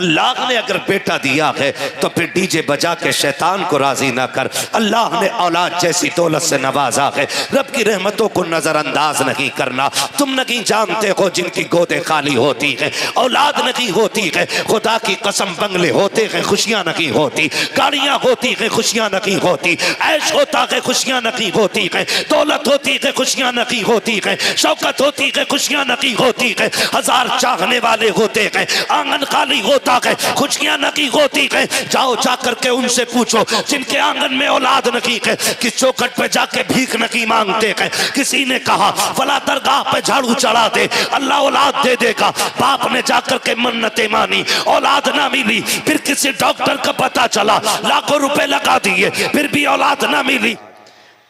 अल्लाह ने अगर बेटा दिया है तो फिर डीजे बजा के शैतान को राजी ना कर। अल्लाह ने औलाद जैसी दौलत से नवाजा है, रब की रहमतों को नजरअंदाज नहीं करना। तुम नहीं जानते हो जिनकी गोदें खाली होती है, औलाद नहीं होती है, खुदा की कसम बंगले होते हैं खुशियां नहीं होती, गाड़ियां होती है खुशियां नहीं होती, ऐश होता है खुशियां नहीं होती है, दौलत होती है खुशियां नहीं होती है, शौकत होती है खुशियां नहीं होती है, हजार चाहने वाले होते हैं, आंगन खाली होता है, खुशियां नहीं होती है। जाओ जाकर के उनसे पूछो जिनके आंगन में औलाद नहीं है, किस चौखट पे जाके भीख नहीं मांगते हैं। किसी ने कहा फला दरगाह पे झाड़ू चढ़ा दे, अल्लाह औलाद दे देगा। बाप ने जाकर के मन्नतें मानी, औलाद ना मिली। फिर किसी डॉक्टर का पता चला, लाखों रुपए लगा दिए, फिर भी औलाद ना मिली।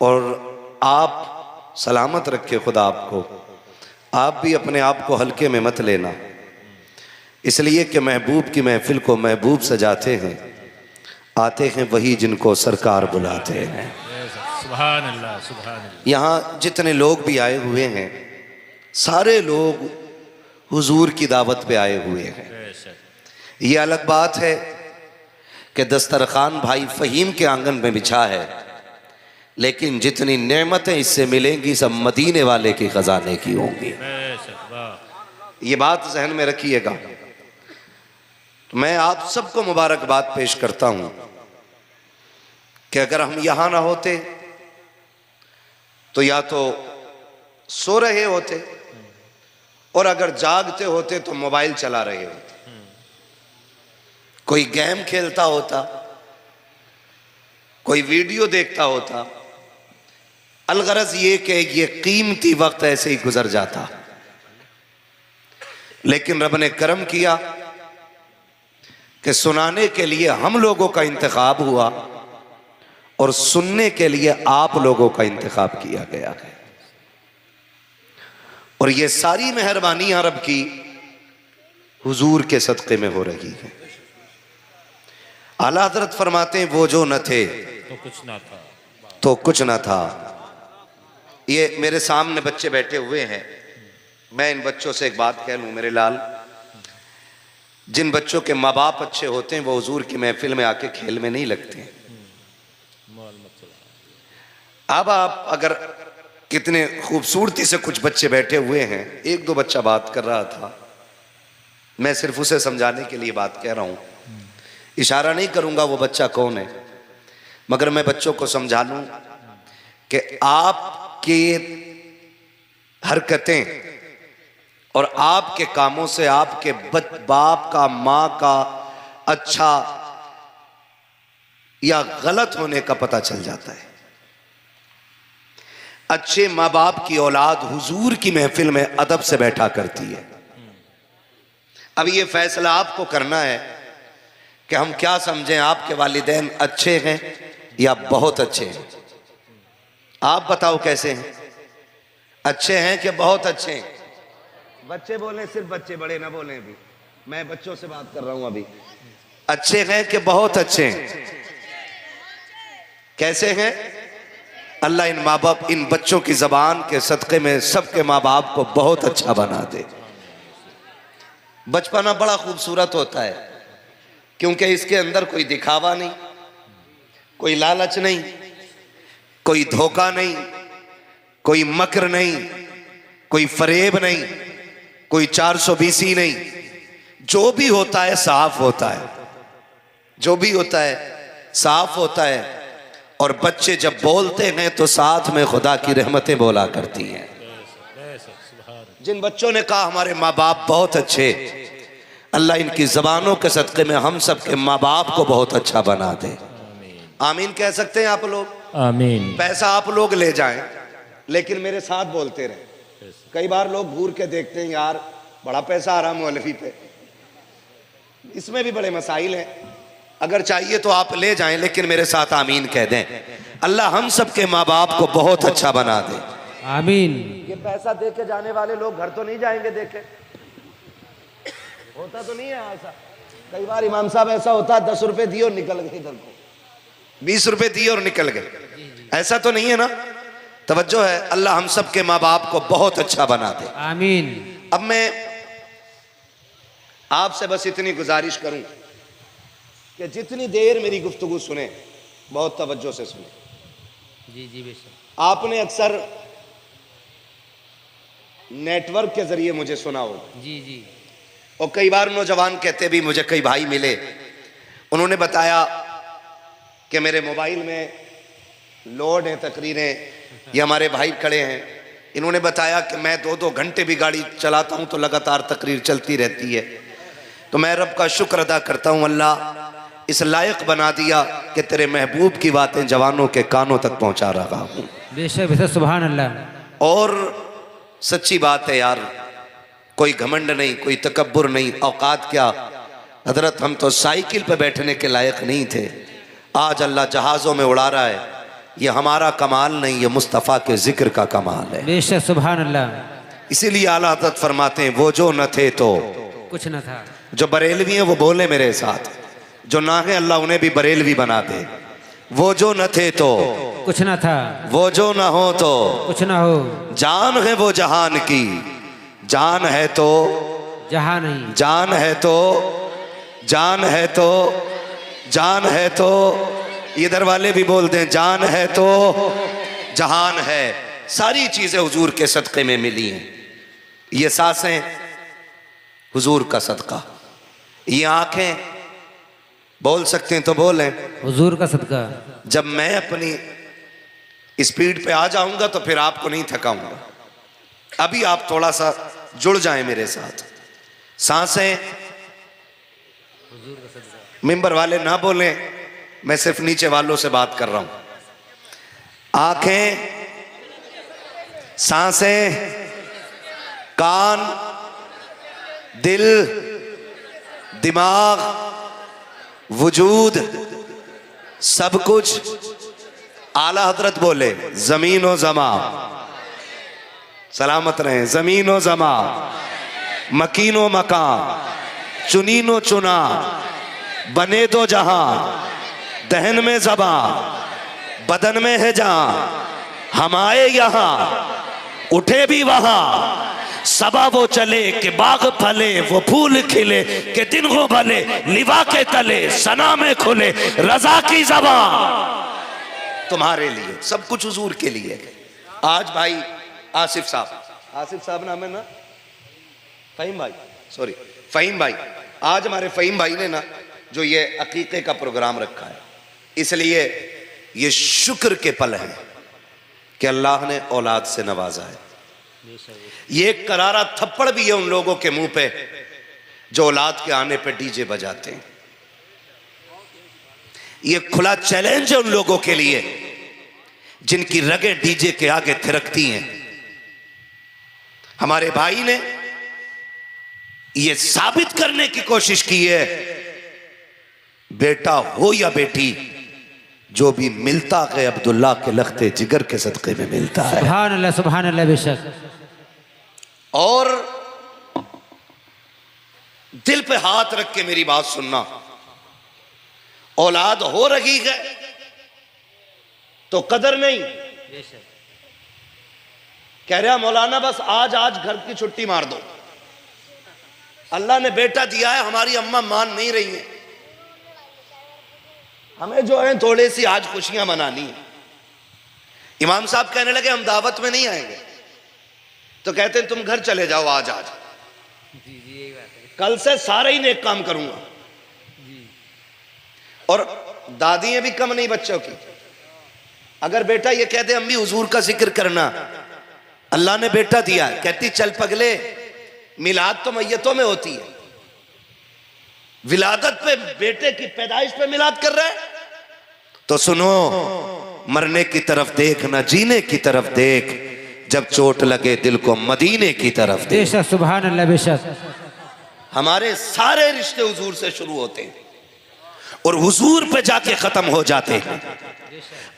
और आप सलामत रखे खुदा आपको, आप भी अपने आप को हल्के में मत लेना, इसलिए कि महबूब की महफिल को महबूब सजाते हैं, आते हैं वही जिनको सरकार बुलाते हैं। सुभान अल्लाह, सुभान अल्लाह। यहाँ जितने लोग भी आए हुए हैं सारे लोग हुजूर की दावत पे आए हुए हैं। ये अलग बात है कि दस्तरखान भाई फ़हीम के आंगन में बिछा है, लेकिन जितनी नेमतें इससे मिलेंगी सब मदीने वाले के खजाने की होंगी। ये बात जहन में रखिएगा। तो मैं आप सबको मुबारकबाद पेश करता हूं कि अगर हम यहां ना होते तो या तो सो रहे होते, और अगर जागते होते तो मोबाइल चला रहे होते, कोई गेम खेलता होता, कोई वीडियो देखता होता। अलगरज ये कि ये कीमती वक्त ऐसे ही गुजर जाता। लेकिन रब ने करम किया कि सुनाने के लिए हम लोगों का इंतखाब हुआ और सुनने के लिए आप लोगों का इंतखाब किया गया है। और ये सारी मेहरबानियां रब की हुजूर के सदक़े में हो रही है। आला हज़रत फरमाते हैं वो जो न थे तो कुछ ना था, तो कुछ ना था। ये मेरे सामने बच्चे बैठे हुए हैं, मैं इन बच्चों से एक बात कह लूं मेरे लाल, जिन बच्चों के माँ बाप अच्छे होते हैं वो हुजूर की महफिल में आके खेल में नहीं लगते। अब आप अगर कितने खूबसूरती से कुछ बच्चे बैठे हुए हैं, एक दो बच्चा बात कर रहा था, मैं सिर्फ उसे समझाने के लिए बात कह रहा हूं, इशारा नहीं करूंगा वो बच्चा कौन है, मगर मैं बच्चों को समझा लूं कि आपकी हरकतें और आपके कामों से आपके बाप का, माँ का अच्छा या गलत होने का पता चल जाता है। अच्छे माँ बाप की औलाद हुजूर की महफिल में अदब से बैठा करती है। अब ये फैसला आपको करना है कि हम क्या समझें, आपके वालिदैन अच्छे हैं या बहुत अच्छे हैं। आप बताओ कैसे हैं, अच्छे हैं कि बहुत अच्छे हैं? बच्चे बोले, सिर्फ बच्चे, बड़े ना बोले। अभी मैं बच्चों से बात कर रहा हूं। अभी अच्छे हैं कि बहुत अच्छे हैं? कैसे हैं? अल्लाह इन माँ बाप, इन बच्चों की जबान के सदक़े में सबके माँ बाप को बहुत अच्छा बना दे। बचपना बड़ा खूबसूरत होता है क्योंकि इसके अंदर कोई दिखावा नहीं, कोई लालच नहीं, कोई धोखा नहीं, कोई मकर नहीं, कोई फरेब नहीं, कोई 420 नहीं। जो भी होता है साफ होता है, जो भी होता है साफ होता है। और बच्चे जब बोलते हैं तो साथ में खुदा की रहमतें बोला करती हैं। जिन बच्चों ने कहा हमारे माँ बाप बहुत अच्छे, अल्लाह इनकी जबानों के सदक़े में हम सब के माँ बाप को बहुत अच्छा बना दे। आमीन कह सकते हैं आप लोग? आमीन। पैसा आप लोग ले जाएं लेकिन मेरे साथ बोलते रहे। कई बार लोग घूर के देखते हैं, यार बड़ा पैसा आ रहा मौलवी पे, इसमें भी बड़े मसाइल हैं। अगर चाहिए तो आप ले जाएं लेकिन मेरे साथ आमीन कह दें। अल्लाह हम सब के माँ बाप को बहुत अच्छा बना दे। आमीन। ये पैसा दे के जाने वाले लोग घर तो नहीं जाएंगे देखे, होता तो नहीं है ऐसा। कई बार इमाम साहब ऐसा होता है 10 रुपए दिए और निकल गए इधर को, 20 रुपए दिए और निकल गए, ऐसा तो नहीं है ना? तवज्जो है। अल्लाह हम सब के माँ बाप को बहुत अच्छा बना दे। आमीन। अब मैं आपसे बस इतनी गुजारिश करूं कि जितनी देर मेरी गुफ्तगू सुने बहुत तवज्जो से सुने। जी जी बेशक। आपने अक्सर नेटवर्क के जरिए मुझे सुना होगा। जी जी। और कई बार नौजवान कहते भी, मुझे कई भाई मिले, उन्होंने बताया कि मेरे मोबाइल में लोड है तकरीरें, ये हमारे भाई खड़े हैं, इन्होंने बताया कि मैं 2-2 घंटे भी गाड़ी चलाता हूं तो लगातार तकरीर चलती रहती है। तो मैं रब का शुक्र अदा करता हूं, अल्लाह इस लायक बना दिया कि तेरे महबूब की बातें जवानों के कानों तक पहुंचा रहा हूं। बेशक बेशक, सुभान अल्लाह। और सच्ची बात है यार, कोई घमंड नहीं, कोई तकब्बुर नहीं, औकात क्या हजरत, हम तो साइकिल पे बैठने के लायक नहीं थे, आज अल्लाह जहाज़ों में उड़ा रहा है। ये हमारा कमाल नहीं, ये मुस्तफ़ा के जिक्र का कमाल है। बेशक सुभान अल्लाह। इसीलिए आला हज़रत फरमाते हैं, वो जो न थे तो कुछ न था। जो बरेलवी हैं वो बोले मेरे साथ, जो ना है अल्लाह उन्हें भी बरेलवी बना दे। वो जो न थे तो कुछ न था, वो जो न हो तो कुछ न हो, जान है वो जहान की, जान है तो जहां नहीं, जान है तो जान है तो जान है तो, इधर वाले भी बोलते हैं जान है तो जहान है। सारी चीजें हुजूर के सदक़े में मिली हैं। ये सांसें हुजूर का सदका, ये आंखें बोल सकते हैं तो बोलें, हुजूर का सदका। जब मैं अपनी स्पीड पे आ जाऊंगा तो फिर आपको नहीं थकाऊंगा। अभी आप थोड़ा सा जुड़ जाएं मेरे साथ। सांसें, मिंबर वाले ना बोलें, मैं सिर्फ नीचे वालों से बात कर रहा हूं। आंखें, सांसें, कान, दिल, दिमाग, वजूद, सब कुछ आला हजरत बोले जमीन व जमा, सलामत रहें, जमीन व जमा, मकीन व मकान, चुनीनो चुना, बने दो जहां, दहन में जबा, बदन में है जहां, हम आए यहां, उठे भी वहां, सबा वो चले कि बाग फले, वो फूल खिले कि दिन हो भले, लिवा के तले सना में खुले, रजा की ज़बान तुम्हारे लिए, सब कुछ हुजूर के लिए। आज भाई आसिफ साहब नाम है ना, फ़हीम भाई, सॉरी फ़हीम भाई, आज हमारे फ़हीम भाई ने ना जो ये अकीक़े का प्रोग्राम रखा है, इसलिए ये शुक्र के पल हैं कि अल्लाह ने औलाद से नवाजा है। ये एक करारा थप्पड़ भी है उन लोगों के मुंह पे जो औलाद के आने पे डीजे बजाते हैं। ये खुला चैलेंज है उन लोगों के लिए जिनकी रगें डीजे के आगे थिरकती हैं। हमारे भाई ने ये साबित करने की कोशिश की है, बेटा हो या बेटी, जो भी मिलता है अब्दुल्ला के लख्ते जिगर के सदक़े में मिलता है। सुभान अल्लाह, सुभान अल्लाह, बेशक। और दिल पे हाथ रख के मेरी बात सुनना, औलाद हो रही है तो कदर नहीं। कह रहा मौलाना बस आज घर की छुट्टी मार दो, अल्लाह ने बेटा दिया है, हमारी अम्मा मान नहीं रही है, हमें जो है थोड़ी सी आज खुशियां मनानी है। इमाम साहब कहने लगे हम दावत में नहीं आएंगे, तो कहते हैं तुम घर चले जाओ आज। कल से सारे ही नेक काम करूंगा। और दादियां भी कम नहीं बच्चों की। अगर बेटा ये कहते अम्मी हुजूर का जिक्र करना, अल्लाह ने बेटा दिया, कहती चल पगले, मिलाद तो मैयतों में होती है, विलादत पे बेटे की पैदाइश पे मिलाद कर रहा है, तो सुनो मरने की तरफ देख ना जीने की तरफ देख, जब चोट लगे दिल को मदीने की तरफ देख। बेशक सुभान अल्लाह, बेशक। हमारे सारे रिश्ते हुजूर से शुरू होते हैं। और हुजूर पे जाके खत्म हो जाते हैं।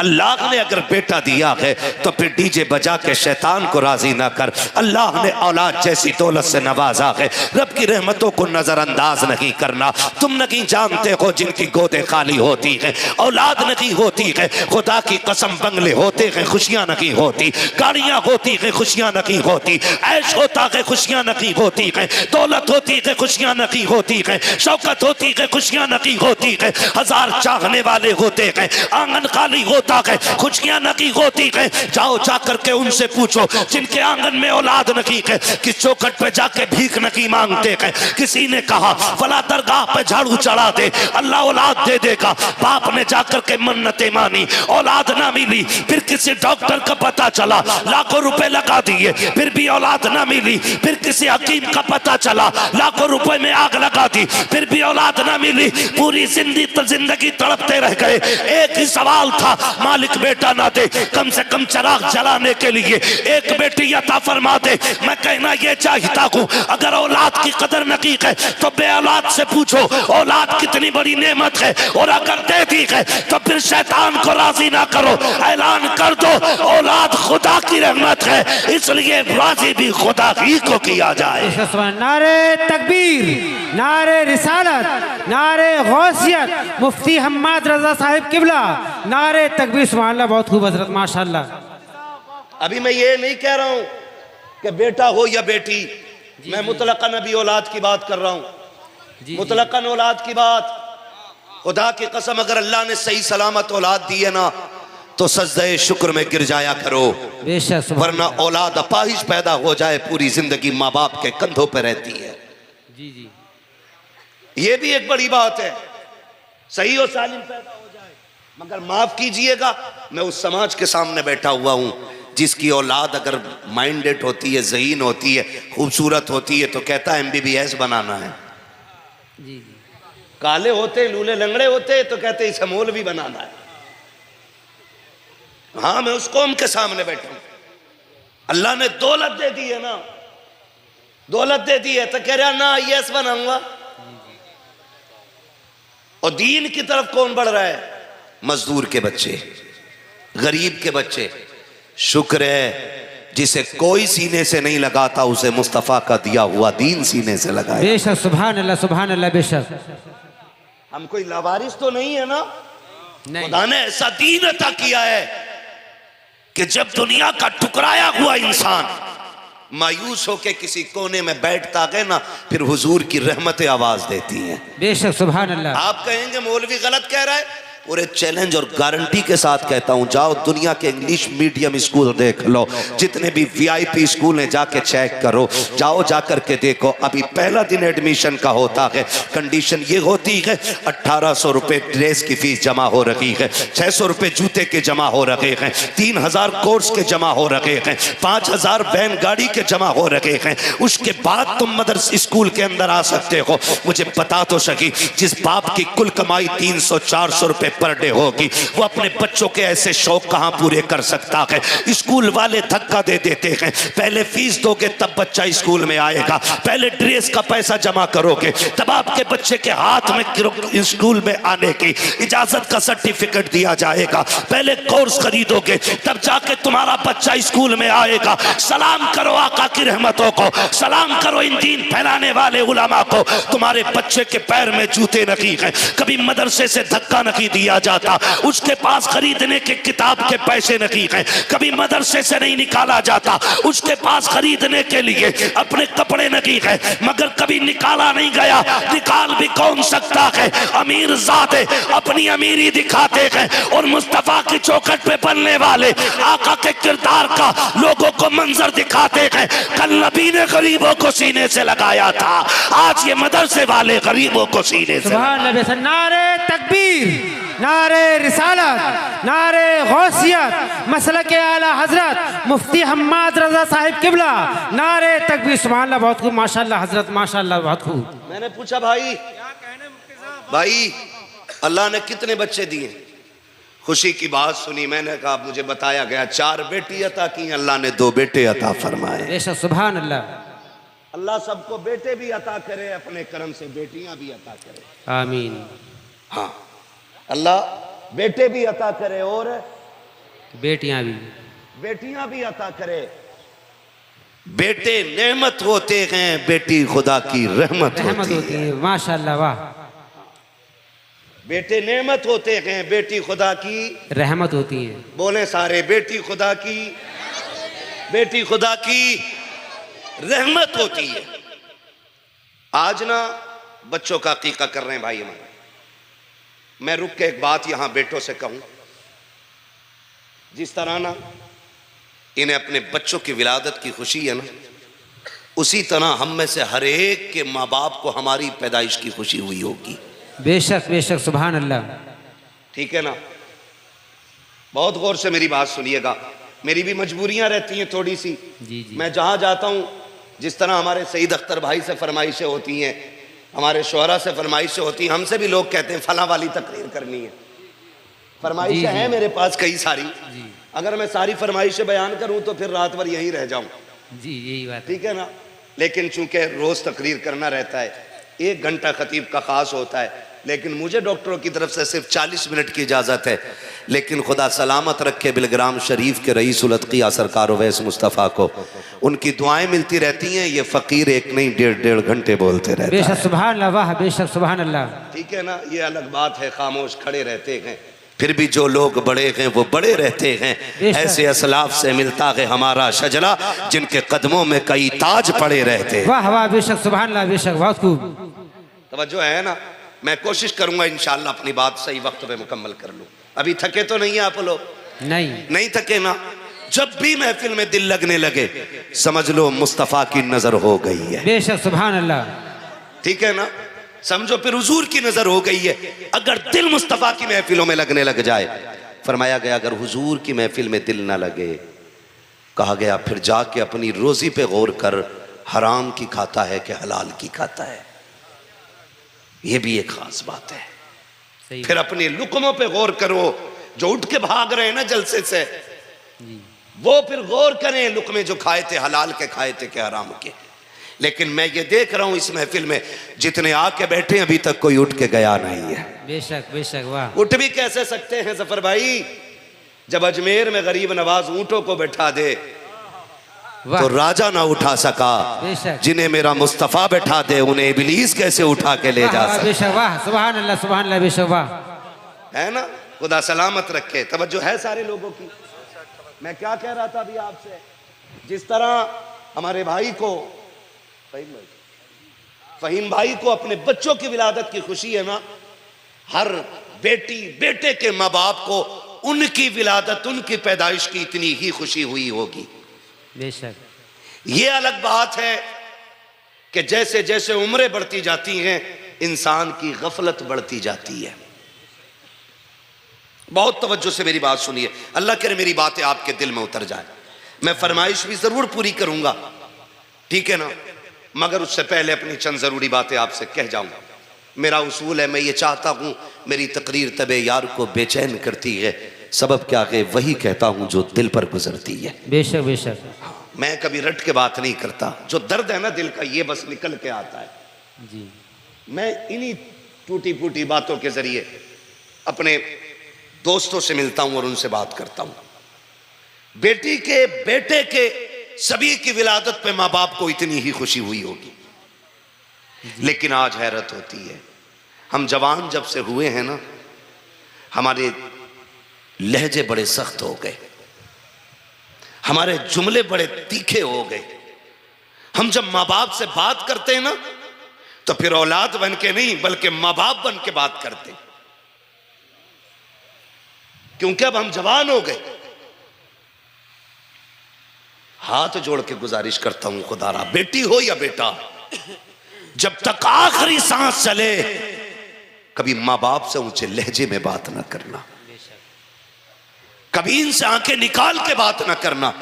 अल्लाह ने अगर बेटा दिया है तो फिर डीजे बजा के शैतान को राजी ना कर। अल्लाह ने औलाद जैसी दौलत से नवाजा है, रब की रहमतों को नजरअंदाज नहीं करना। तुम नहीं जानते हो जिनकी गोदें खाली होती हैं, औलाद नहीं होती है, खुदा की कसम बंगले होते हैं, खुशियां नहीं होती, गाड़ियां होती हैं, खुशियां नहीं होती, ऐश होता है, खुशियां नहीं होती है, दौलत होती है, खुशियां नहीं होती है, शौकत होती है, खुशियां नहीं होती है, हजार चाहने वाले होते हैं, आंगन खाली होता है, खुशियां नहीं होती है। जाओ जाकर के उनसे पूछो जिनके आंगन में औलाद नहीं है, किस चौखट पे जाके भीख नहीं मांगते हैं। किसी ने कहा फला दरगाह पे झाड़ू चढ़ा दे, अल्लाह औलाद दे देगा। बाप ने जाकर के मन्नतें मानी, औलाद ना मिली। फिर किसी डॉक्टर का पता चला, लाखों रुपए लगा दिए, फिर भी औलाद ना मिली। फिर किसी हकीम का पता चला, लाखों रुपए में आग लगा दी, फिर भी औलाद ना मिली। पूरी जिंदगी तड़पते रह गए। एक ही सवाल था, मालिक बेटा ना दे, कम से कम चिराग जलाने के लिए एक बेटी अता फरमा दे। मैं कहना ये चाहता हूँ, अगर औलाद की कदर नहीं है तो बे औलाद से पूछो औलाद कितनी बड़ी नेमत है, और अगर दे दी है तो फिर शैतान को राजी ना करो, ऐलान कर दो औलाद खुदा की रहमत है, इसलिए राजी भी खुदा ही को किया जाए। नारे तकबीर, नारे रिसालत, नारे गौसियत, मुफ्ती हम्माद रजा साहिब किबला, नारे तकबीर। सुभान अल्लाह, बहुत खूब हजरत, माशाअल्लाह। अभी मैं ये नहीं कह रहा हूं कि बेटा हो या बेटी, मैं मुतलकन अभी औलाद की बात कर रहा हूं, मुतलकन औलाद की बात। खुदा की कसम अगर अल्लाह ने सही सलामत औलाद दी है ना तो सजदे शुक्र में गिर जाया करो, बेशक। वरना औलाद अपाहिज पैदा हो जाए पूरी जिंदगी माँ बाप के कंधों पर रहती है। जी जी, ये भी एक बड़ी बात है, सही और सालिम पैदा हो जाए। मगर माफ कीजिएगा, मैं उस समाज के सामने बैठा हुआ हूं जिसकी औलाद अगर माइंडेड होती है, ज़हीन होती है, खूबसूरत होती है तो कहता है MBBS बनाना है। जी जी, काले होते, लूले लंगड़े होते तो कहते इसे मौलवी बनाना है। हाँ, मैं उस कौम के सामने बैठा हूं। अल्लाह ने दौलत दे दी है ना, दौलत दे दी है तो कह रहा ना IAS बनाऊंगा। और दीन की तरफ कौन बढ़ रहा है? मजदूर के बच्चे, गरीब के बच्चे। शुक्र है जिसे कोई सीने से नहीं लगाता उसे मुस्तफा का दिया हुआ दीन सीने से लगाया। बेशक, सुभान अल्लाह, सुभान अल्लाह, बेशक। हम कोई लावारिस तो नहीं है ना, नहीं। खुदा ने ऐसा दीन अता किया है कि जब दुनिया का टुकराया हुआ इंसान मायूस होके किसी कोने में बैठता है ना, फिर हुजूर की रहमतें आवाज देती हैं। बेशक, सुभान अल्लाह। आप कहेंगे मौलवी गलत कह रहा है, पूरे चैलेंज और गारंटी के साथ कहता हूं, जाओ दुनिया के इंग्लिश मीडियम स्कूल देख लो, जितने भी VIP स्कूल हैं जाके चेक करो, जाओ जाकर के देखो। अभी पहला दिन एडमिशन का होता है, कंडीशन ये होती है 1800 रुपए ड्रेस की फीस जमा हो रही है, 600 रुपए जूते के जमा हो रहे हैं, 3000 कोर्स के जमा हो रहे हैं, 5000 वैन गाड़ी के जमा हो रहे हैं। उसके बाद तुम मदरसा स्कूल के अंदर आ सकते हो। मुझे पता तो सकी, जिस बाप की कुल कमाई 300-400 रुपए पर डे होगी, वो अपने बच्चों के ऐसे शौक कहां पूरे कर सकता है? स्कूल वाले धक्का दे देते हैं, पहले फीस दोगे तब बच्चा स्कूल में आएगा, पहले ड्रेस का पैसा जमा करोगे तब आपके बच्चे के हाथ में स्कूल में आने की इजाजत का सर्टिफिकेट दिया जाएगा, पहले कोर्स खरीदोगे तब जाके तुम्हारा बच्चा स्कूल में आएगा। सलाम करो आका की रहमतों को, सलाम करो इन दीन फैलाने वाले उलमा को। तुम्हारे बच्चे के पैर में जूते नहीं है, कभी मदरसे से धक्का नहीं दिया जाता, उसके पास खरीदने के किताब के पैसे नहीं हैं, कभी मदरसे से नहीं निकाला जाता, उसके पास खरीदने के लिए अपने कपड़े नहीं है, मगर कभी निकाला नहीं गया। निकाल भी कौन सकता है? अमीर ज़ाते अपनी अमीरी दिखाते हैं और मुस्तफा की चौखट पे बनने वाले आका के किरदार का लोगों को मंजर दिखाते हैं। कल नबी ने गरीबों को सीने से लगाया था, आज ये मदरसे वाले गरीबों को सीने से। नारे तकबीर, नारे रिसालत, नारे गौसियत, मसलक आला हजरत मुफ्ती हम्माद रजा साहिब किबला, नारे तकबीर। सुभान अल्लाह, बहुत खूब, माशाअल्लाह हजरत, माशाअल्लाह, बहुत खूब। मैंने पूछा भाई अल्लाह ने कितने बच्चे दिए? खुशी की बात सुनी, मैंने कहा मुझे बताया गया 4 बेटी अता की, अल्लाह ने 2 बेटे अता फरमाए। बेशक, सुभान अल्लाह। अल्लाह सबको बेटे भी अता करे, अपने करम से बेटियां भी अता करे, आमीन। हाँ, अल्लाह बेटे भी अता करे और बेटियां भी। बेटियां भी अता करे। बेटे नेमत होते हैं, बेटी खुदा की रहमत होती है। माशाल्लाह, वाह। बेटे नेमत होते हैं, बेटी खुदा की रहमत होती है। बोले सारे, बेटी खुदा की, बेटी खुदा की रहमत होती है। आज ना बच्चों का अकीका कर रहे हैं भाई हमारे। मैं रुक के एक बात यहां बेटों से कहूं, जिस तरह ना इन्हें अपने बच्चों की विलादत की खुशी है ना, उसी तरह हम में से हर एक के माँ बाप को हमारी पैदाइश की खुशी हुई होगी। बेशक बेशक, सुभान अल्लाह। ठीक है ना? बहुत गौर से मेरी बात सुनिएगा। मेरी भी मजबूरियां रहती हैं थोड़ी सी। जी जी। मैं जहां जाता हूं, जिस तरह हमारे सईद अख्तर भाई से फरमाइशें होती हैं, हमारे शोहरा से फरमाइशें होती हैं, हमसे भी लोग कहते हैं फला वाली तकरीर करनी है। फरमाइशें हैं मेरे पास कई सारी। अगर मैं सारी फरमाइशें बयान करूं तो फिर रात भर यहीं रह जाऊं। जी, यही बात। ठीक है ना? लेकिन चूंकि रोज तकरीर करना रहता है, 1 घंटा खतीब का खास होता है, लेकिन मुझे डॉक्टरों की तरफ से सिर्फ 40 मिनट की इजाजत है। लेकिन खुदा सलामत रखे बिलग्राम शरीफ के रईस उल अतकिया सरकार वैस मुस्तफ़ा को, उनकी दुआएं मिलती रहती हैं। ये फकीर एक नहीं 1.5 घंटे बोलते रहते हैं। बेशक सुभान अल्लाह, वाह, बेशक सुभान अल्लाह। ठीक है ना? ये अलग बात है, खामोश खड़े रहते हैं, फिर भी जो लोग बड़े हैं वो बड़े रहते हैं। ऐसे असलाफ से मिलता है हमारा शजरा, जिनके कदमों में कई ताज पड़े रहते हैं। वाह वाह, बेशक सुभान अल्लाह, बेशक, बहुत खूब। तवज्जो है ना? मैं कोशिश करूंगा इंशाअल्लाह अपनी बात सही वक्त पे मुकम्मल कर लूं। अभी थके तो नहीं है आप लोग? नहीं थके ना? जब भी महफिल में दिल लगने लगे, समझ लो मुस्तफा की नजर हो गई है। बेशक सुभान अल्लाह। ठीक है ना? समझो फिर हुजूर की नजर हो गई है। अगर दिल मुस्तफा की महफिलों में लगने लग जाए, फरमाया गया अगर हुजूर की महफिल में दिल ना लगे, कहा गया फिर जाके अपनी रोजी पे गौर कर, हराम की खाता है कि हलाल की खाता है। यह भी एक खास बात है। फिर अपने लुकमों पे गौर करो। जो उठ के भाग रहे हैं ना जलसे से, वो फिर गौर करें, लुकमे जो खाए थे हलाल के खाए थे कि हराम के। लेकिन मैं ये देख रहा हूं इस महफिल में जितने आके बैठे अभी तक कोई उठ के गया नहीं है। बेशक बेशक, वाह। उठ भी कैसे सकते हैं जफर भाई? जब अजमेर में गरीब नवाज ऊंटों को बैठा दे तो राजा ना उठा सका, जिन्हें मेरा मुस्तफा बैठा दे उन्हें इबलीस कैसे उठा के ले जा सकता? बेशक, वाह, सुभान अल्लाह, सुभान अल्लाह, बेशक, वाह। है ना? खुदा सलामत रखे। तवज्जो है सारे लोगों की? मैं क्या कह रहा था अभी आपसे? जिस तरह हमारे भाई को, फहीम भाई को अपने बच्चों की विलादत की खुशी है ना, हर बेटी बेटे के माँ बाप को उनकी विलादत, उनकी पैदाइश की इतनी ही खुशी हुई होगी। बेशक। ये अलग बात है कि जैसे जैसे उम्रें बढ़ती जाती हैं, इंसान की गफलत बढ़ती जाती है। बहुत तवज्जो से मेरी बात सुनिए, अल्लाह करे मेरी बातें आपके दिल में उतर जाए। मैं फरमाइश भी जरूर पूरी करूंगा, ठीक है ना? मगर उससे पहले अपनी चंद जरूरी बातें आपसे कह जाऊंगा। मेरा उसूल है, मैं ये चाहता हूं मेरी तकरीर तबे यार को बेचैन करती है, सबब क्या है वही कहता हूं जो दिल पर गुजरती है। बेशक बेशक। मैं कभी रट के बात नहीं करता, जो दर्द है ना दिल का ये बस निकल के आता है जी। मैं इन्हीं टूटी फूटी बातों के जरिए अपने दोस्तों से मिलता हूं और उनसे बात करता हूं। बेटी के बेटे के सभी की विलादत पे माँ बाप को इतनी ही खुशी हुई होगी, लेकिन आज हैरत होती है, हम जवान जब से हुए हैं ना, हमारे लहजे बड़े सख्त हो गए, हमारे जुमले बड़े तीखे हो गए। हम जब माँ बाप से बात करते हैं ना, तो फिर औलाद बन के नहीं बल्कि माँ बाप बन के बात करते, क्योंकि अब हम जवान हो गए। हाथ जोड़ के गुजारिश करता हूं खुदारा, बेटी हो या बेटा, जब तक आखिरी सांस चले कभी माँ बाप से ऊंचे लहजे में बात ना करना, कभी इनसे आंखें निकाल के बात ना करना,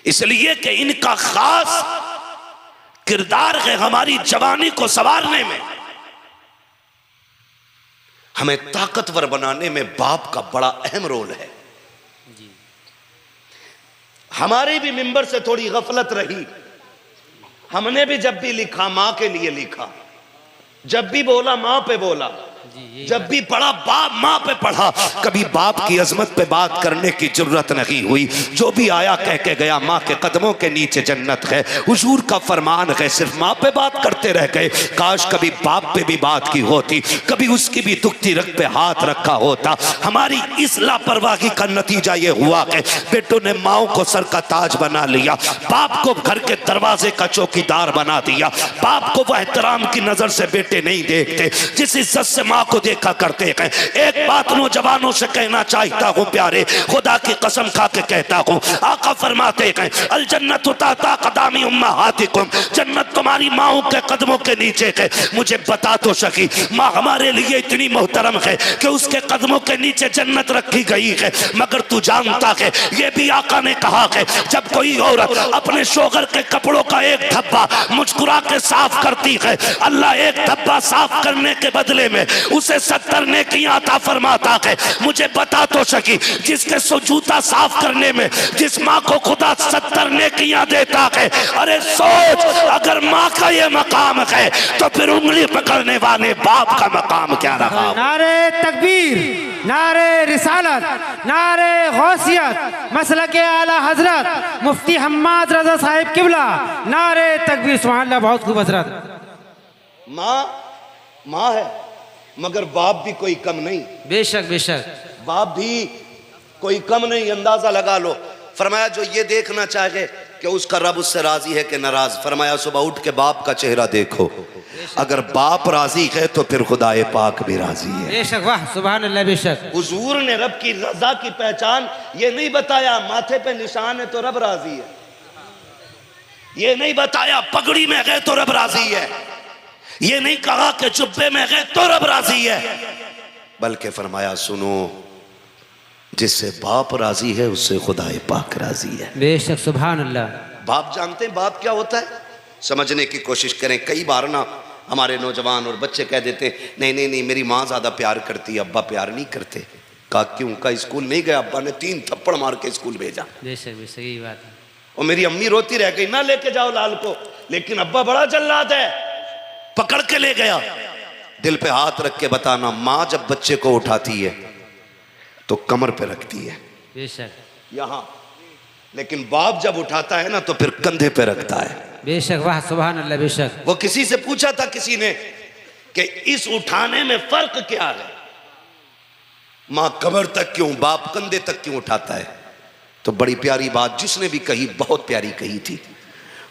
इसलिए कि इनका खास किरदार है हमारी जवानी को संवारने में, हमें ताकतवर बनाने में बाप का बड़ा अहम रोल है। हमारी भी मिंबर से थोड़ी गफलत रही, हमने भी जब भी लिखा मां के लिए लिखा, जब भी बोला मां पे बोला, जब भी पढ़ा बाप माँ पे पढ़ा, कभी बाप की अजमत पे बात करने की जरूरत नहीं हुई। जो भी आया कह के गया माँ के कदमों के नीचे जन्नत है, हुजूर का फरमान है। सिर्फ माँ पे बात करते रह गए, काश कभी बाप पे भी बात की होती, कभी उसकी भी दुखती रग पे हाथ रखा होता। हमारी इस लापरवाही का नतीजा ये हुआ कि बेटों ने माओ को सर का ताज बना लिया, बाप को घर के दरवाजे का चौकीदार बना दिया। बाप को वह एहतराम की नजर से बेटे नहीं देखते जिस इज्जत से माँ को देखा करते हैं। एक बात नौजवानों से कहना चाहता हूँ प्यारे, खुदा की कसम खा के कहता हूँ, आका फरमाते हैं अल जन्नत ताता कदामी उम्महातिकुम, जन्नत तुम्हारी माओ के कदमों के नीचे है। मुझे बता तो सकी, माँ हमारे लिए इतनी मोहतरम है कि उसके कदमों के नीचे जन्नत रखी गई है। मगर तू जानता है, ये भी आका ने कहा है, जब कोई औरत अपने शोहर के कपड़ों का एक धब्बा मुस्कुरा के साफ करती है, अल्लाह एक धब्बा साफ करने के बदले में उसे 70 नेकियां अता फरमाता है। मुझे बता तो सकी, जिसके जूता साफ करने में जिस माँ को खुदा 70 नेकियां देता है, अरे सोच अगर माँ का ये मकाम है तो फिर उंगली पकड़ने वाले बाप का मकाम क्या रहा। नारे तकबीर, नारे रिसालत, नारे गौसियत, मसलक आला हजरत मुफ्ती हम्माद रजा साहिब किबला, नारे तकबीर। सुभान अल्लाह, बहुत खूब हजरत। माँ है मगर बाप भी कोई कम नहीं। बेशक बेशक, बाप भी कोई कम नहीं, अंदाजा लगा लो। फरमाया जो ये देखना चाहे कि उसका रब उससे राजी है कि नाराज, फरमाया सुबह उठ के बाप का चेहरा देखो, अगर बाप राजी है तो फिर खुदाए पाक भी राजी है। बेशक, वाह सुभान अल्लाह। बेशक हुजूर ने रब की रजा की पहचान ये नहीं बताया माथे पे निशान है तो रब राजी है, ये नहीं बताया पगड़ी में गए तो रब राजी है, ये नहीं कहा कि जुब्बे में गए तो रब राजी है, बल्कि फरमाया सुनो, जिससे बाप राजी है उससे खुदाए पाक राजी है। बेशक, सुभान अल्लाह। बाप जानते हैं बाप क्या होता है, समझने की कोशिश करें। कई बार ना हमारे नौजवान और बच्चे कह देते नहीं नहीं नहीं मेरी माँ ज्यादा प्यार करती है, अब्बा प्यार नहीं करते। कहा क्यों? का स्कूल नहीं गया, अब्बा ने 3 थप्पड़ मार के स्कूल भेजा। बेशक बेशक, यही बात है। और मेरी अम्मी रोती रह गई ना लेके जाओ लाल को, लेकिन अब्बा बड़ा जल्लाद है, पकड़ के ले गया। दिल पे हाथ रख के बताना, माँ जब बच्चे को उठाती है तो कमर पे रखती है, बेशक यहाँ, लेकिन बाप जब उठाता है ना तो फिर कंधे पे रखता है। बेशक, वाह सुभान अल्लाह। बेशक, वो किसी से पूछा था किसी ने कि इस उठाने में फर्क क्या है, माँ कमर तक क्यों, बाप कंधे तक क्यों उठाता है? तो बड़ी प्यारी बात जिसने भी कही, बहुत प्यारी कही थी।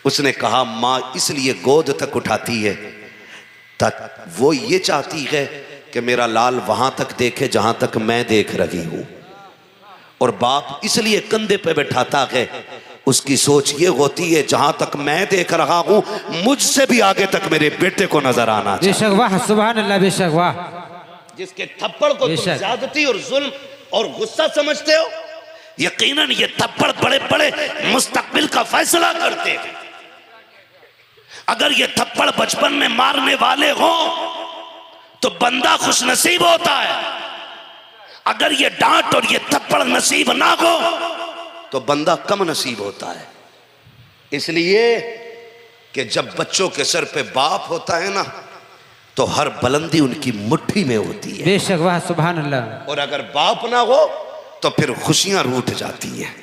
उसने कहा माँ इसलिए गोद तक उठाती है तक वो ये चाहती है कि मेरा लाल वहां तक देखे जहां तक मैं देख रही हूं, और बाप इसलिए कंधे पे बैठाता है, उसकी सोच ये होती है जहां तक मैं देख रहा हूं मुझसे भी आगे तक मेरे बेटे को नजर आना चाहिए। बेशक, वाह सुभान अल्लाह। बेशक, वाह। जिसके थप्पड़ को तुम ज्यादती और जुल्म और गुस्सा समझते हो, यकीनन ये थप्पड़ बड़े बड़े मुस्तकबिल का फैसला करते हैं। अगर ये थप्पड़ बचपन में मारने वाले हो तो बंदा खुश नसीब होता है, अगर ये डांट और ये थप्पड़ नसीब ना हो तो बंदा कम नसीब होता है। इसलिए कि जब बच्चों के सर पे बाप होता है ना तो हर बुलंदी उनकी मुट्ठी में होती है। बेशक, वाह सुभान अल्लाह। और अगर बाप ना हो तो फिर खुशियां रूठ जाती हैं,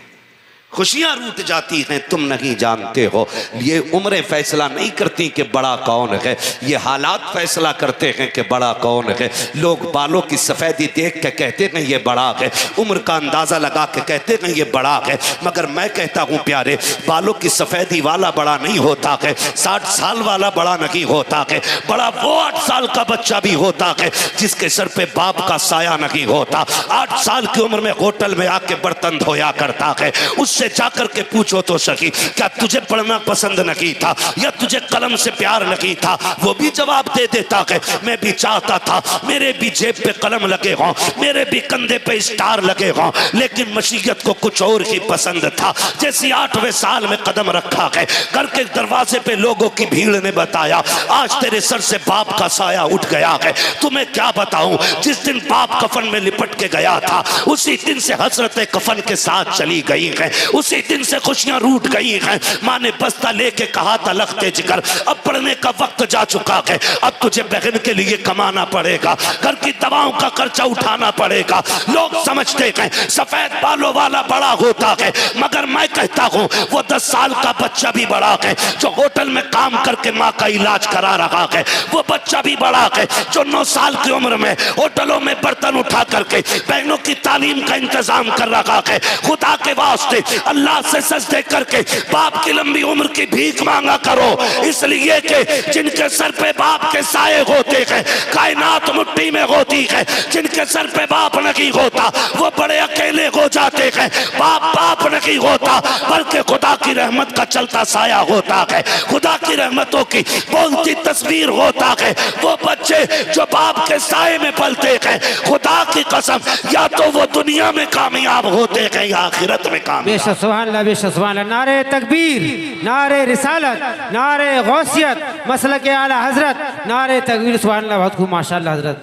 खुशियां रूठ जाती हैं। तुम नहीं जानते हो, ये उम्रें फैसला नहीं करती कि बड़ा कौन है, ये हालात फैसला करते हैं कि बड़ा कौन है। लोग बालों की सफेदी देख के कहते हैं ये बड़ा है, उम्र का अंदाजा लगा के कहते हैं ये बड़ा है, मगर मैं कहता हूं प्यारे, बालों की सफेदी वाला बड़ा नहीं होता है, 60 साल वाला बड़ा नहीं होता है। बड़ा वो 8 साल का बच्चा भी होता है जिसके सर पे बाप का साया नहीं होता। 8 साल की उम्र में होटल में आके बर्तन धोया करता है, उससे जाकर के पूछो तो सही क्या तुझे पढ़ना पसंद नहीं था या तुझे कलम से प्यार नहीं था, वो भी जवाब दे देता है मैं भी चाहता था मेरे भी जेब पे कलम लगे हों, मेरे भी कंधे पे स्टार लगे हों, लेकिन मशीयत को कुछ और ही पसंद था। जैसे 8वें साल में कदम रखा है, घर के दरवाजे पे लोगों की भीड़ ने बताया आज तेरे सर से बाप का साया उठ गया है। तुम्हें क्या बताऊं, जिस दिन बाप कफन में लिपट के गया था उसी दिन से हसरत कफन के साथ चली गई है। उसी दिन से खुशियां रूठ गई हैं। माँ ने बस्ता लेके कहा था लखते जिगर अब पढ़ने का वक्त जा चुका है, अब तुझे बहन के लिए कमाना पड़ेगा, घर की दवाओं का खर्चा उठाना पड़ेगा। लोग समझते हैं सफेद बालों वाला बड़ा होता है, मगर मैं कहता हूं वो 10 साल का बच्चा भी बड़ा है जो होटल में काम करके माँ का इलाज करा रहा है। वो बच्चा भी बड़ा है जो 9 साल की उम्र में होटलों में बर्तन उठा करके बहनों की तालीम का इंतजाम कर रहा है। खुदा के वास्ते अल्लाह से सजदे करके बाप की लंबी उम्र की भीख मांगा करो, इसलिए कि जिनके सर पे बाप के साए होते हैं कायनात मुट्ठी में होती है, जिनके सर पे बाप नहीं होता वो बड़े अकेले हो जाते हैं। बाप नहीं होता बल्कि खुदा की रहमत का चलता साया होता है, खुदा की रहमतों की बोलती तस्वीर होता है। वो बच्चे जो बाप के साए में पलते हैं, खुदा की कसम या तो वो दुनिया में कामयाब होते हैं या आखिरत में कामयाब। बेशक सुभान अल्लाह, बेशक सुभान अल्लाह। नारे तकबीर, नारे रिसालत, नारे गौसियत, मसलक आला हजरत, नारे तकबीर, सुभान अल्लाह, बहुत खूब माशाअल्लाह हजरत।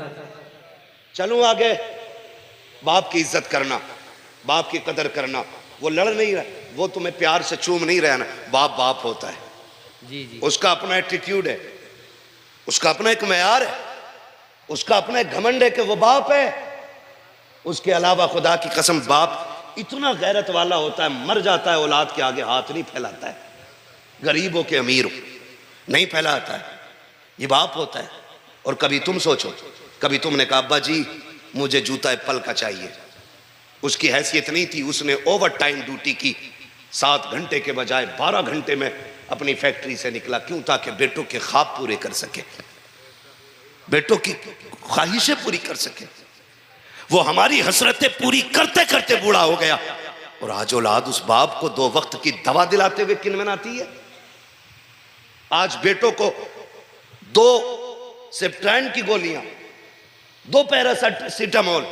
चलूं आगे। बाप की इज्जत करना, बाप की कदर करना। वो लड़ नहीं रहा, वो तुम्हें प्यार से चूम नहीं रहा ना, बाप बाप होता है जी जी। उसका अपना एटीट्यूड है, उसका अपना एक मेयार है, उसका अपना एक घमंड है कि वो बाप है। उसके अलावा खुदा की कसम बाप इतना गैरत वाला होता है, मर जाता है औलाद के आगे हाथ नहीं फैलाता है, गरीब हो के अमीर हो नहीं फैलाता है, ये बाप होता है। और कभी तुम सोचो, कभी तुमने कहा अब्बा जी मुझे जूता एप्पल का चाहिए, उसकी हैसियत नहीं थी, उसने ओवर टाइम ड्यूटी की, 7 घंटे के बजाय 12 घंटे में अपनी फैक्ट्री से निकला। क्यों? ताकि बेटों के ख्वाब पूरे कर सके, बेटों की ख्वाहिशें पूरी कर सके। वो हमारी हसरतें पूरी करते करते बूढ़ा हो गया, और आज औलाद उस बाप को 2 वक्त की दवा दिलाते हुए किन मनाती है। आज बेटों को 2 सेप्ट्राइन की गोलियां, 2 पैरासिटामोल,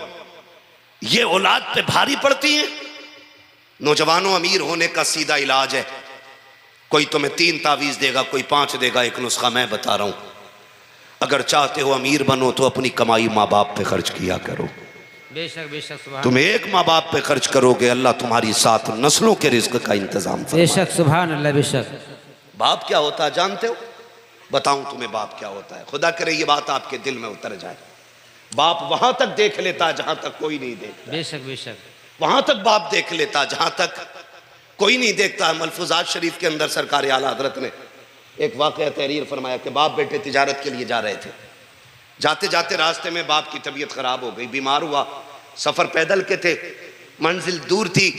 ये औलाद पे भारी पड़ती हैं। नौजवानों, अमीर होने का सीधा इलाज है, कोई तुम्हें 3 तावीज देगा, कोई 5 देगा, एक नुस्खा मैं बता रहा हूं। अगर चाहते हो अमीर बनो तो अपनी कमाई माँ बाप पे खर्च किया करो। बेशक बेशक सुभान। तुम एक माँ बाप पे खर्च करोगे, अल्लाह तुम्हारी 7 नस्लों के रिज्क का इंतजाम फरमाएगा। बेशक सुभान अल्लाह, बेशक। बाप क्या होता है जानते हो? बताऊं तुम्हें बाप क्या होता है, खुदा करे ये बात आपके दिल में उतर जाए। बाप वहां तक देख लेता जहां तक कोई नहीं देखता। बेशक बेशक। वहां तक बाप देख लेता जहां तक कोई नहीं देखता। मलफूजात शरीफ के अंदर सरकार आला हजरत ने एक वाकया तहरीर फरमाया कि बाप बेटे तिजारत के लिए जा रहे थे, जाते जाते रास्ते में बाप की तबीयत खराब हो गई, बीमार हुआ। सफर पैदल के थे, मंजिल दूर थी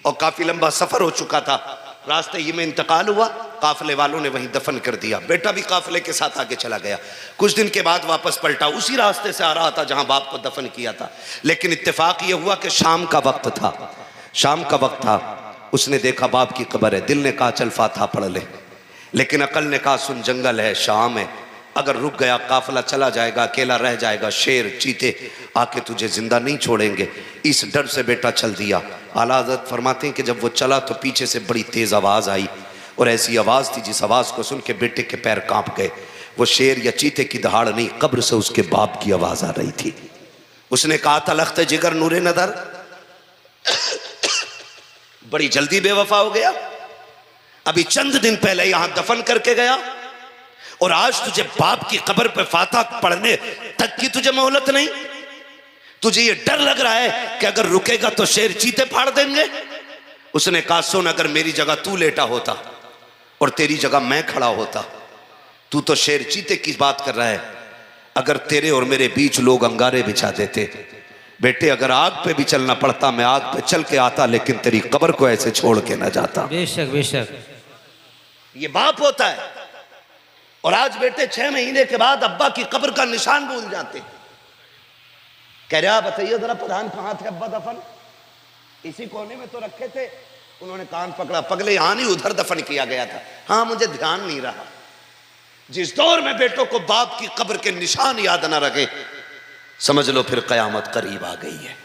और काफी लंबा सफर हो चुका था। रास्ते ही में इंतकाल हुआ, काफिले वालों ने वहीं दफन कर दिया। बेटा भी काफिले के साथ आगे चला गया। कुछ दिन के बाद वापस पलटा, उसी रास्ते से आ रहा था जहां बाप को दफन किया था। लेकिन इत्तेफाक ये हुआ कि शाम का वक्त था, शाम का वक्त था। उसने देखा बाप की कब्र है। दिल ने कहा चल फातिहा पढ़ ले, लेकिन अकल ने कहा सुन जंगल है, शाम है, अगर रुक गया काफिला चला जाएगा, अकेला रह जाएगा, शेर चीते आके तुझे जिंदा नहीं छोड़ेंगे। इस डर से बेटा चल दिया। आला हज़रत फरमाते हैं कि जब वो चला तो पीछे से बड़ी तेज आवाज आई, और ऐसी आवाज थी जिस आवाज को सुन के बेटे के पैर कांप गए। वो शेर या चीते की दहाड़ नहीं, कब्र से उसके बाप की आवाज आ रही थी। उसने कहा था लख्त जिगर नूरे नदर, बड़ी जल्दी बेवफा हो गया, अभी चंद दिन पहले यहां दफन करके गया और आज तुझे बाप की कब्र पे फातिहा पढ़ने तक की तुझे मोहलत नहीं। तुझे ये डर लग रहा है कि अगर रुकेगा तो शेर चीते फाड़ देंगे। उसने कहा सुन, अगर मेरी जगह तू लेटा होता और तेरी जगह मैं खड़ा होता, तू तो शेर चीते की बात कर रहा है, अगर तेरे और मेरे बीच लोग अंगारे बिछा देते, बेटे अगर आग पे भी चलना पड़ता मैं आग पे चल के आता, लेकिन तेरी कब्र को ऐसे छोड़ के ना जाता। बेशक बेशक। ये बाप होता है। और आज बेटे 6 महीने के बाद अब्बा की कब्र का निशान भूल जाते। कह रहा बताइए जरा प्रधान कहाँ थे अब्बा दफन? इसी कोने में तो रखे थे। उन्होंने कान पकड़ा, पगले यहाँ नहीं उधर दफन किया गया था। हाँ मुझे ध्यान नहीं रहा। जिस दौर में बेटों को बाप की कब्र के निशान याद ना रखे, समझ लो फिर कयामत करीब आ गई है।